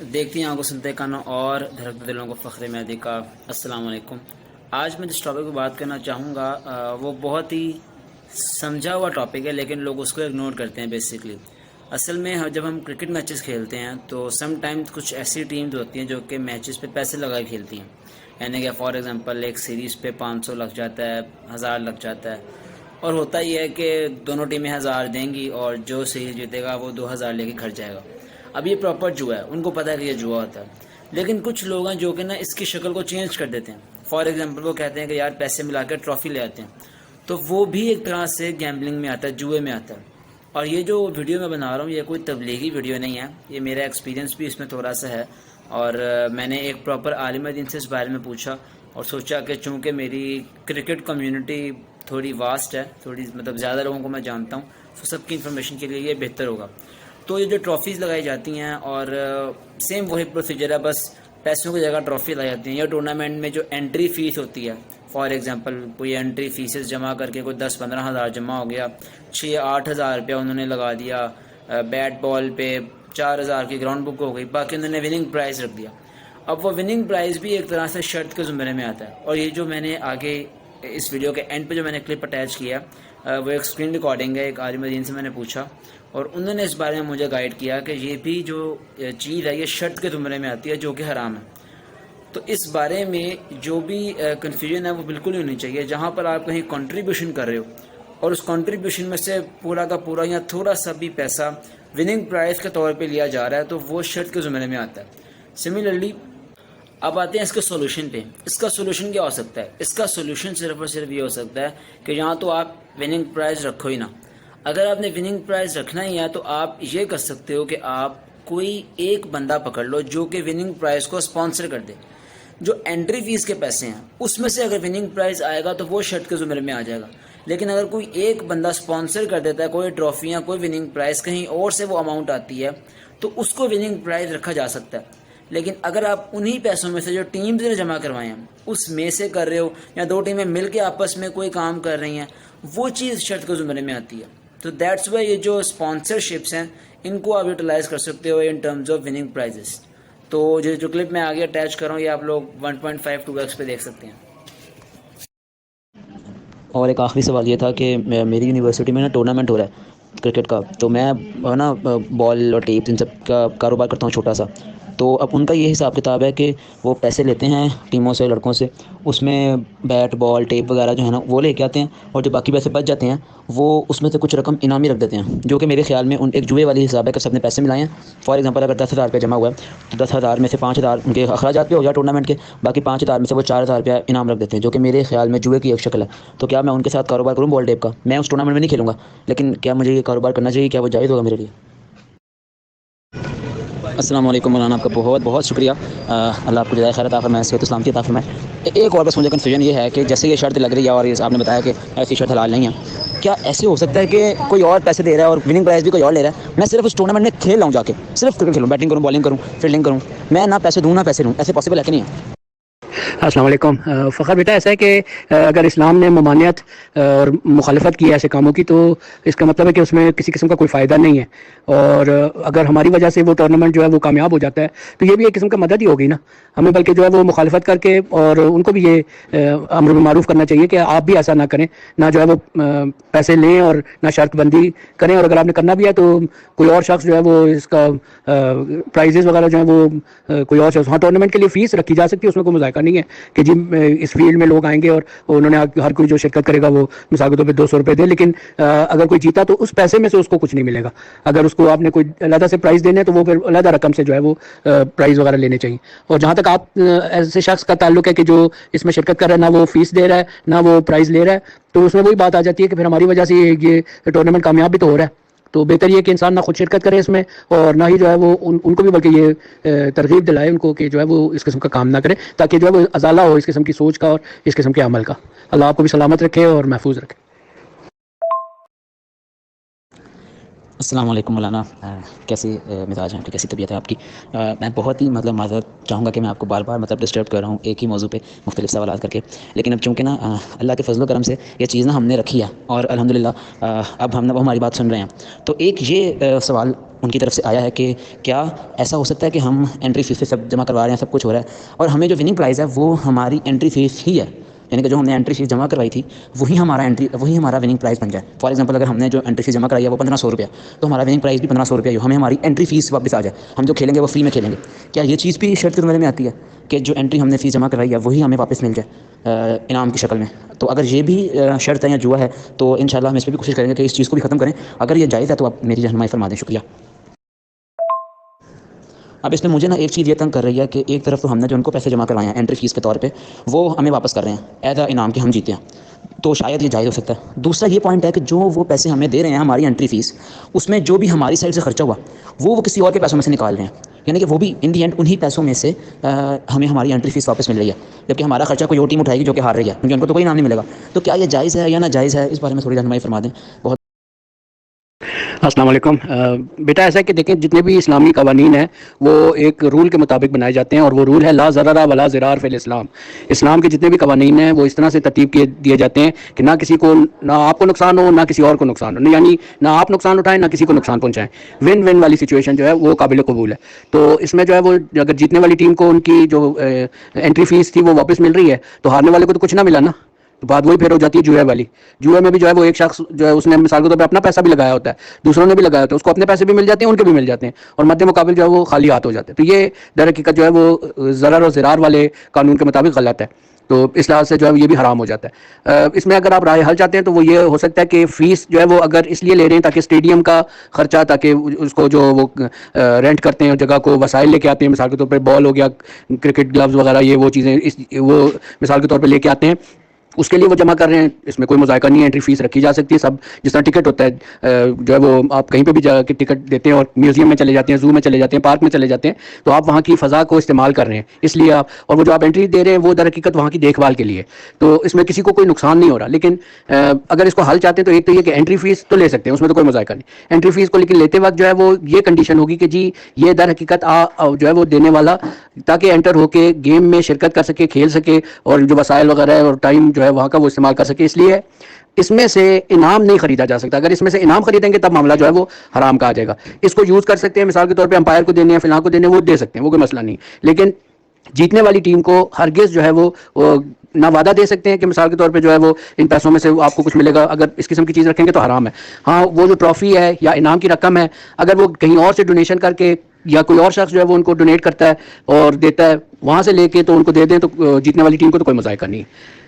دیکھتی آنکھوں سنتے کانوں اور دھڑکتے دلوں کو فخر مہدی کا السلام علیکم۔ آج میں جس ٹاپک پہ بات کرنا چاہوں گا وہ بہت ہی سمجھا ہوا ٹاپک ہے، لیکن لوگ اس کو اگنور کرتے ہیں بیسیکلی۔ اصل میں جب ہم کرکٹ میچز کھیلتے ہیں تو سم ٹائمز کچھ ایسی ٹیمز ہوتی ہیں جو کہ میچز پہ پیسے لگا کے کھیلتی ہیں، یعنی کہ فار ایگزامپل ایک سیریز پہ 500 لگ جاتا ہے، 1000 لگ جاتا ہے، اور ہوتا یہ ہے کہ دونوں ٹیمیں 1000 دیں گی اور جو سیریز جیتے گا وہ 2000 لے کے گھر جائے گا۔ اب یہ پراپر جوا ہے، ان کو پتہ ہے کہ یہ جوا ہوتا ہے، لیکن کچھ لوگ ہیں جو کہ نا اس کی شکل کو چینج کر دیتے ہیں۔ فار ایگزامپل وہ کہتے ہیں کہ یار پیسے ملا کے ٹرافی لے آتے ہیں، تو وہ بھی ایک طرح سے گیمبلنگ میں آتا ہے، جوئے میں آتا ہے۔ اور یہ جو ویڈیو میں بنا رہا ہوں یہ کوئی تبلیغی ویڈیو نہیں ہے، یہ میرا ایکسپیرینس بھی اس میں تھوڑا سا ہے، اور میں نے ایک پراپر عالم دین سے اس بارے میں پوچھا اور سوچا کہ چونکہ میری کرکٹ کمیونٹی تھوڑی واسٹ ہے، تھوڑی مطلب زیادہ لوگوں کو میں جانتا ہوں، تو سب کی انفارمیشن کے لیے یہ بہتر ہوگا۔ تو یہ جو ٹرافیز لگائی جاتی ہیں اور سیم وہی پروسیجر ہے، بس پیسوں کی جگہ ٹرافی لگائی جاتی ہیں۔ یا ٹورنامنٹ میں جو انٹری فیس ہوتی ہے، فار ایگزامپل کوئی انٹری فیسز جمع کر کے کوئی 10-15 ہزار جمع ہو گیا، 6-8 ہزار روپیہ انہوں نے لگا دیا، بیٹ بال پہ 4,000 کی گراؤنڈ بک ہو گئی، باقی انہوں نے وننگ پرائز رکھ دیا۔ اب وہ وننگ پرائز بھی ایک طرح سے شرط کے زمرے میں آتا ہے، اور یہ جو میں نے آگے اس ویڈیو کے اینڈ پہ جو میں نے کلپ اٹیچ کیا وہ ایک اسکرین ریکارڈنگ ہے، ایک عالم دین سے میں نے پوچھا اور انہوں نے اس بارے میں مجھے گائیڈ کیا کہ یہ بھی جو چیز ہے یہ شرط کے زمرے میں آتی ہے جو کہ حرام ہے۔ تو اس بارے میں جو بھی کنفیوژن ہے وہ بالکل ہی ہونی چاہیے۔ جہاں پر آپ کہیں کنٹریبیوشن کر رہے ہو اور اس کنٹریبیوشن میں سے پورا کا پورا یا تھوڑا سا بھی پیسہ وننگ پرائز کے طور پہ لیا جا رہا ہے تو وہ شرط کے زمرے میں آتا ہے۔ سملرلی اب آتے ہیں اس کے سولوشن پہ۔ اس کا سولوشن کیا ہو سکتا ہے؟ اس کا سولوشن صرف اور صرف یہ ہو سکتا ہے کہ یہاں تو آپ وننگ پرائز رکھو ہی نہ۔ اگر آپ نے وننگ پرائز رکھنا ہی ہے تو آپ یہ کر سکتے ہو کہ آپ کوئی ایک بندہ پکڑ لو جو کہ وننگ پرائز کو سپانسر کر دے۔ جو انٹری فیس کے پیسے ہیں اس میں سے اگر وننگ پرائز آئے گا تو وہ شرط کے زمرے میں آ جائے گا، لیکن اگر کوئی ایک بندہ سپانسر کر دیتا ہے کوئی ٹرافی یا کوئی وننگ پرائز، کہیں اور سے وہ اماؤنٹ آتی ہے تو اس کو وننگ پرائز رکھا جا سکتا ہے۔ لیکن اگر آپ انہی پیسوں میں سے جو ٹیمز نے جمع کروائے ہیں اس میں سے کر رہے ہو، یا دو ٹیمیں مل کے آپس میں کوئی کام کر رہی ہیں، وہ چیز شرط کے زمرے میں آتی ہے۔ تو دیٹس وائی یہ جو اسپانسرشپس ہیں ان کو آپ یوٹیلائز کر سکتے ہو in terms of winning prizes. تو جو کلپ میں آگے اٹیچ کر رہا ہوں یہ آپ لوگ 1.52x پہ دیکھ سکتے ہیں۔ اور ایک آخری سوال یہ تھا کہ میری یونیورسٹی میں نا ٹورنامنٹ ہو رہا ہے کرکٹ کا، تو میں نا بال اور ٹیپ ان سب کا کاروبار کرتا ہوں چھوٹا سا۔ تو اب ان کا یہ حساب کتاب ہے کہ وہ پیسے لیتے ہیں ٹیموں سے، لڑکوں سے، اس میں بیٹ بال ٹیپ وغیرہ جو ہے نا وہ لے کے آتے ہیں، اور جو باقی پیسے بچ جاتے ہیں وہ اس میں سے کچھ رقم انعامی رکھ دیتے ہیں، جو کہ میرے خیال میں ان ایک جوئے والی حساب ہے کہ سب نے پیسے ملائے ہیں۔ فار ایگزامپل اگر 10,000 روپیہ جمع ہوا ہے تو 10,000 میں سے 5,000 ان کے اخراجات پہ ہو گیا ٹورنامنٹ کے، باقی 5,000 میں سے وہ 4,000 روپیہ انعام رکھ دیتے ہیں، جو کہ میرے خیال میں جوئے کی ایک شکل ہے۔ تو کیا میں ان کے ساتھ کاروبار کروں بال ٹیپ کا؟ میں اس ٹورنامنٹ میں نہیں کھیلوں گا، لیکن کیا مجھے یہ کاروبار کرنا چاہیے؟ کیا وہ جائز ہوگا میرے لیے؟ السلام علیکم مولانا، آپ کا بہت بہت شکریہ، اللہ آپ کو جزائے خیر عطا فرمائے، صحت و سلامتی عطا فرمائے۔ ایک اور بس مجھے کنفیوژن یہ ہے کہ جیسے یہ شرط لگ رہی ہے اور یہ آپ نے بتایا کہ ایسی شرط حلال نہیں ہے، کیا ایسے ہو سکتا ہے کہ کوئی اور پیسے دے رہا ہے اور وننگ پرائز بھی کوئی اور لے رہا ہے، میں صرف اس ٹورنامنٹ میں کھیل رہا ہوں، جا کے صرف کرکٹ کھیلوں، بیٹنگ کروں، بالنگ کروں، فیلڈنگ کروں، میں نہ پیسے دوں نہ پیسے لوں، ایسے پاسبل ہے کہ نہیں ہے؟ السلام علیکم فخر بیٹا، ایسا ہے کہ اگر اسلام نے ممانعت اور مخالفت کی ہے ایسے کاموں کی، تو اس کا مطلب ہے کہ اس میں کسی قسم کا کوئی فائدہ نہیں ہے، اور اگر ہماری وجہ سے وہ ٹورنامنٹ جو ہے وہ کامیاب ہو جاتا ہے تو یہ بھی ایک قسم کا مدد ہی ہوگی نا ہمیں، بلکہ جو ہے وہ مخالفت کر کے اور ان کو بھی یہ امر بالمعروف کرنا چاہیے کہ آپ بھی ایسا نہ کریں، نہ جو ہے وہ پیسے لیں اور نہ شرط بندی کریں، اور اگر آپ نے کرنا بھی ہے تو کوئی اور شخص جو ہے وہ اس کا پرائزز وغیرہ جو ہے وہ کوئی اور شخص، ہاں ٹورنامنٹ کے لیے فیس رکھی جا سکتی ہے، اس میں کوئی مذائقہ نہیں ہے کہ جی اس فیلڈ میں لوگ آئیں گے اور انہوں نے ہر کوئی جو شرکت کرے گا وہ مثال کے طور پہ 200 روپے دے، لیکن اگر کوئی جیتا تو اس پیسے میں سے اس کو کچھ نہیں ملے گا۔ اگر اس کو آپ نے کوئی علیحدہ سے پرائز دینے تو وہ پھر علیحدہ رقم سے جو ہے وہ پرائز وغیرہ لینے چاہیے۔ اور جہاں تک آپ ایسے شخص کا تعلق ہے کہ جو اس میں شرکت کر رہا ہے، نہ وہ فیس دے رہا ہے نہ وہ پرائز لے رہا ہے، تو اس میں وہی بات آ جاتی ہے کہ پھر ہماری وجہ سے یہ ٹورنامنٹ کامیاب بھی تو ہو رہا ہے، تو بہتر یہ کہ انسان نہ خود شرکت کرے اس میں اور نہ ہی جو ہے وہ ان کو بھی بلکہ یہ ترغیب دلائے ان کو کہ جو ہے وہ اس قسم کا کام نہ کرے، تاکہ جو ہے وہ ازالہ ہو اس قسم کی سوچ کا اور اس قسم کے عمل کا۔ اللہ آپ کو بھی سلامت رکھے اور محفوظ رکھے۔ السلام علیکم مولانا، کیسے مزاج ہیں آپ کے، کیسی طبیعت ہے آپ کی؟ میں بہت ہی معذرت چاہوں گا کہ میں آپ کو بار بار ڈسٹرب کر رہا ہوں ایک ہی موضوع پہ مختلف سوالات کر کے، لیکن اب چونکہ اللہ کے فضل و کرم سے یہ چیز ہم نے رکھی ہے اور الحمدللہ اب وہ ہماری بات سن رہے ہیں، تو ایک یہ سوال ان کی طرف سے آیا ہے کہ کیا ایسا ہو سکتا ہے کہ ہم انٹری فیس سے سب جمع کروا رہے ہیں، سب کچھ ہو رہا ہے، اور ہمیں جو وننگ پرائز ہے وہ ہماری انٹری فیس ہی ہے، یعنی کہ جو ہم نے انٹری فیس جمع کروائی تھی وہی ہمارا وننگ پرائز بن جائے؟ فار ایگزامپل اگر ہم نے جو انٹری فیس جمع کرائی ہے وہ 1500 روپیہ، تو ہمارا وننگ پرائز بھی 1500 روپیہ ہو، ہمیں ہماری انٹری فیس واپس آ جائے، ہم جو کھیلیں گے وہ فری میں کھیلیں گے۔ کیا یہ چیز بھی شرط کے زمرے میں آتی ہے کہ جو انٹری ہم نے فیس جمع کرائی ہے وہی ہمیں واپس مل جائے انعام کی شکل میں؟ تو اگر یہ بھی شرط ہے یا جوا ہے تو انشاءاللہ ہم اس پہ بھی کوشش کریں گے کہ اس چیز کو بھی ختم کریں، اگر یہ جائز ہے تو آپ میری رہنمائی فرما دیں، شکریہ۔ اب اس میں مجھے ایک چیز یہ تنگ کر رہی ہے کہ ایک طرف تو ہم نے جو ان کو پیسے جمع کروائے ہیں انٹری فیس کے طور پہ وہ ہمیں واپس کر رہے ہیں ایز اے انعام کہ ہم جیتے ہیں، تو شاید یہ جائز ہو سکتا ہے۔ دوسرا یہ پوائنٹ ہے کہ جو وہ پیسے ہمیں دے رہے ہیں ہماری انٹری فیس، اس میں جو بھی ہماری سائڈ سے خرچہ ہوا وہ کسی اور کے پیسوں میں سے نکال رہے ہیں، یعنی کہ وہ بھی ان دی اینڈ انہی پیسوں میں سے ہمیں ہماری انٹری فیس واپس مل رہی ہے، جبکہ ہمارا خرچہ کوئی اور ٹیم اٹھائے گی جو کہ ہار رہی ہے، کیونکہ ان کو تو کوئی انعام نہیں ملے گا۔ تو کیا یہ جائز ہے یا ناجائز ہے، اس بارے میں تھوڑی رہنمائی فرما دیں، بہت۔ السلام علیکم۔ بیٹا ایسا ہے کہ دیکھیں جتنے بھی اسلامی قوانین ہیں وہ ایک رول کے مطابق بنائے جاتے ہیں، اور وہ رول ہے لا ضرر ولا ضرار فی الاسلام۔ اسلام کے جتنے بھی قوانین ہیں وہ اس طرح سے ترتیب دیے جاتے ہیں کہ نہ کسی کو، نہ آپ کو نقصان ہو نہ کسی اور کو نقصان ہو، یعنی نہ آپ نقصان اٹھائیں نہ کسی کو نقصان پہنچائیں، ون ون والی سچویشن جو ہے وہ قابل قبول ہے۔ تو اس میں جو ہے وہ اگر جیتنے والی ٹیم کو ان کی جو انٹری فیس تھی وہ واپس مل رہی ہے تو ہارنے والے کو تو کچھ نہ ملا نا، تو بات وہی پھر ہو جاتی ہے جوئے والی۔ جوئے میں بھی جو ہے وہ ایک شخص جو ہے اس نے مثال کے طور پہ اپنا پیسہ بھی لگایا ہوتا ہے، دوسروں نے بھی لگایا ہوتا ہے، اس کو اپنے پیسے بھی مل جاتے ہیں ان کے بھی مل جاتے ہیں، اور مد مقابل جو ہے وہ خالی ہاتھ ہو جاتے ہیں۔ تو یہ در حقیقت جو ہے وہ ضرر اور ضرار والے قانون کے مطابق غلط ہے، تو اس لحاظ سے جو ہے یہ بھی حرام ہو جاتا ہے۔ اس میں اگر آپ رائے حل چاہتے ہیں تو وہ یہ ہو سکتا ہے کہ فیس جو ہے وہ اگر اس لیے لے رہے ہیں تاکہ اسٹیڈیم کا خرچہ، تاکہ اس کو جو وہ رینٹ کرتے ہیں جگہ کو، وسائل لے کے آتے ہیں، مثال کے طور پہ بال ہو گیا، کرکٹ گلوز وغیرہ، یہ وہ چیزیں وہ مثال کے طور پہ لے کے آتے ہیں، اس کے لیے وہ جمع کر رہے ہیں، اس میں کوئی مذائقہ نہیں ہے، انٹری فیس رکھی جا سکتی ہے، سب جس طرح ٹکٹ ہوتا ہے جو ہے وہ آپ کہیں پہ بھی جا کے ٹکٹ دیتے ہیں اور میوزیم میں چلے جاتے ہیں، زو میں چلے جاتے ہیں، پارک میں چلے جاتے ہیں، تو آپ وہاں کی فضا کو استعمال کر رہے ہیں، اس لیے آپ، اور وہ جو آپ انٹری دے رہے ہیں وہ در حقیقت وہاں کی دیکھ بھال کے لیے، تو اس میں کسی کو کوئی نقصان نہیں ہو رہا۔ لیکن اگر اس کو حل چاہتے ہیں تو ایک تو یہ کہ انٹری فیس تو لے سکتے ہیں، اس میں تو کوئی مذائقہ نہیں، انٹری فیس کو لیکن لیتے وقت جو ہے وہ یہ کنڈیشن ہوگی کہ جی یہ در حقیقت جو ہے وہ دینے والا تاکہ انٹر ہو کے گیم میں شرکت کر سکے، کھیل سکے، اور جو وسائل وغیرہ ہے اور ٹائم جو ہے وہاں کا وہ استعمال کر سکے، اس لیے اس میں سے انعام نہیں خریدا جا سکتا۔ اگر اس میں سے انعام خریدیں گے تب معاملہ جو ہے وہ حرام کا آ جائے گا۔ اس کو یوز کر سکتے ہیں، مثال کے طور پہ امپائر کو دینے ہیں، فلاں کو دینے ہیں، وہ دے سکتے ہیں، وہ کوئی مسئلہ نہیں، لیکن جیتنے والی ٹیم کو ہرگز جو ہے وہ نہ وعدہ دے سکتے ہیں کہ مثال کے طور پہ جو ہے وہ ان پیسوں میں سے آپ کو کچھ ملے گا، اگر اس قسم کی چیز رکھیں گے تو حرام ہے۔ ہاں وہ جو ٹرافی ہے یا انعام کی رقم ہے اگر وہ کہیں اور سے ڈونیشن کر کے یا کوئی اور شخص جو ہے وہ ان کو ڈونیٹ کرتا ہے اور دیتا ہے، وہاں سے لے کے تو ان کو دے دیں تو جیتنے والی ٹیم کو تو کوئی مذائقہ نہیں ہے۔